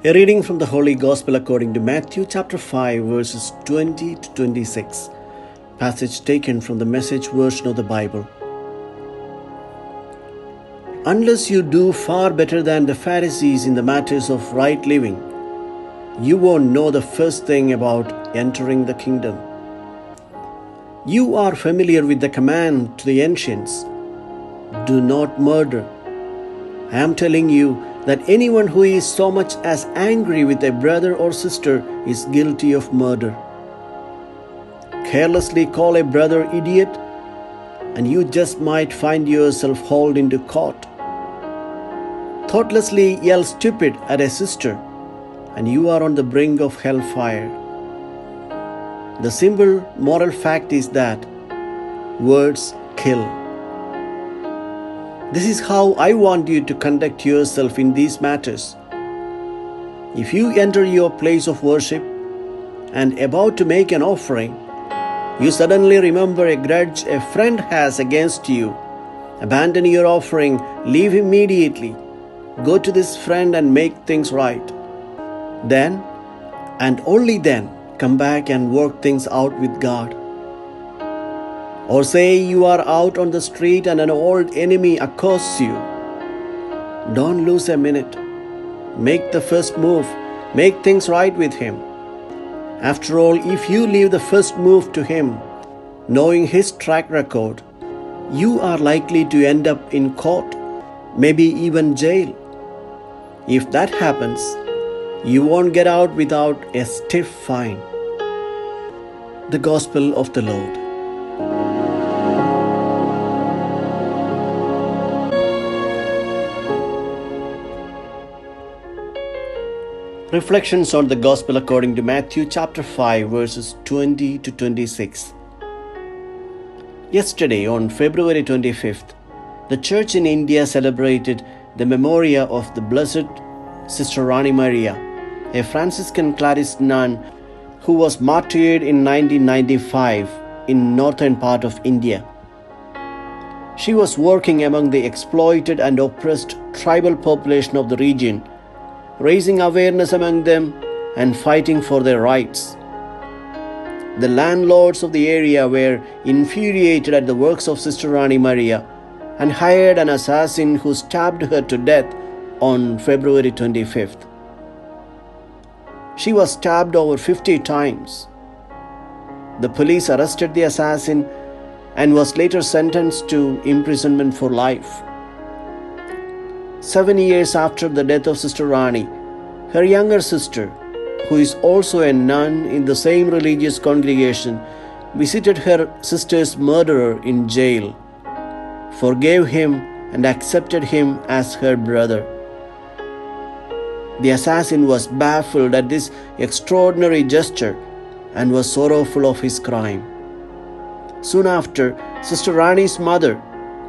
A reading from the Holy Gospel according to Matthew chapter 5 verses 20 to 26. Passage taken from the Message version of the Bible. Unless you do far better than the Pharisees in the matters of right living, you won't know the first thing about entering the kingdom. You are familiar with the command to the ancients, do not murder. I am telling you that anyone who is so much as angry with a brother or sister is guilty of murder. Carelessly call a brother idiot, and you just might find yourself hauled into court. Thoughtlessly yell stupid at a sister, and you are on the brink of hellfire. The simple moral fact is that words kill. This is how I want you to conduct yourself in these matters. If you enter your place of worship and about to make an offering, you suddenly remember a grudge a friend has against you, abandon your offering, leave immediately. Go to this friend and make things right. Then, and only then, come back and work things out with God. Or say you are out on the street and an old enemy accosts you. Don't lose a minute. Make the first move. Make things right with him. After all, if you leave the first move to him, knowing his track record, you are likely to end up in court, maybe even jail. If that happens, you won't get out without a stiff fine. The Gospel of the Lord. Reflections on the Gospel according to Matthew chapter 5 verses 20 to 26. Yesterday on February 25th, the Church in India celebrated the memoria of the Blessed Sister Rani Maria, a Franciscan Clarist Nun who was martyred in 1995 in northern part of India. She was working among the exploited and oppressed tribal population of the region, raising awareness among them and fighting for their rights. The landlords of the area were infuriated at the works of Sister Rani Maria and hired an assassin who stabbed her to death on February 25th. She was stabbed over 50 times. The police arrested the assassin and was later sentenced to imprisonment for life. 7 years after the death of Sister Rani, her younger sister, who is also a nun in the same religious congregation, visited her sister's murderer in jail, forgave him, and accepted him as her brother. The assassin was baffled at this extraordinary gesture and was sorrowful of his crime. Soon after, Sister Rani's mother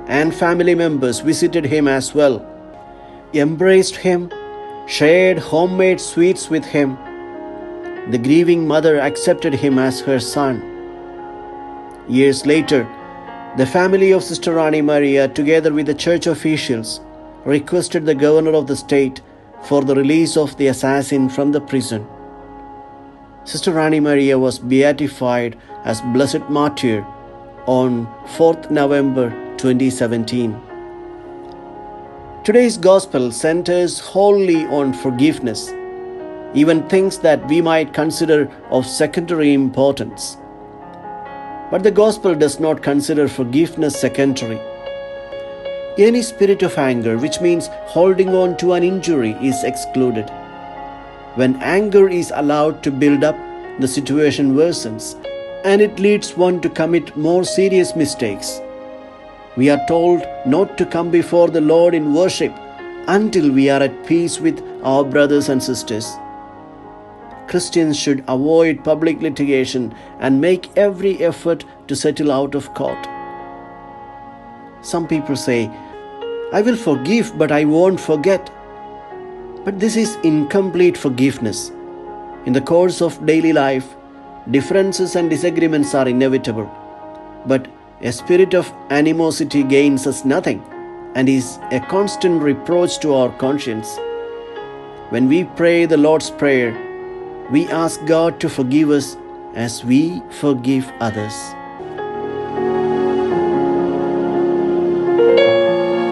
and family members visited him as well, embraced him, shared homemade sweets with him. The grieving mother accepted him as her son. Years later, the family of Sister Rani Maria, together with the church officials, requested the governor of the state for the release of the assassin from the prison. Sister Rani Maria was beatified as Blessed Martyr on 4th November 2017. Today's Gospel centers wholly on forgiveness, even things that we might consider of secondary importance. But the Gospel does not consider forgiveness secondary. Any spirit of anger, which means holding on to an injury, is excluded. When anger is allowed to build up, the situation worsens, and it leads one to commit more serious mistakes. We are told not to come before the Lord in worship until we are at peace with our brothers and sisters. Christians should avoid public litigation and make every effort to settle out of court. Some people say, I will forgive, but I won't forget. But this is incomplete forgiveness. In the course of daily life, differences and disagreements are inevitable. But a spirit of animosity gains us nothing and is a constant reproach to our conscience. When we pray the Lord's Prayer, we ask God to forgive us as we forgive others.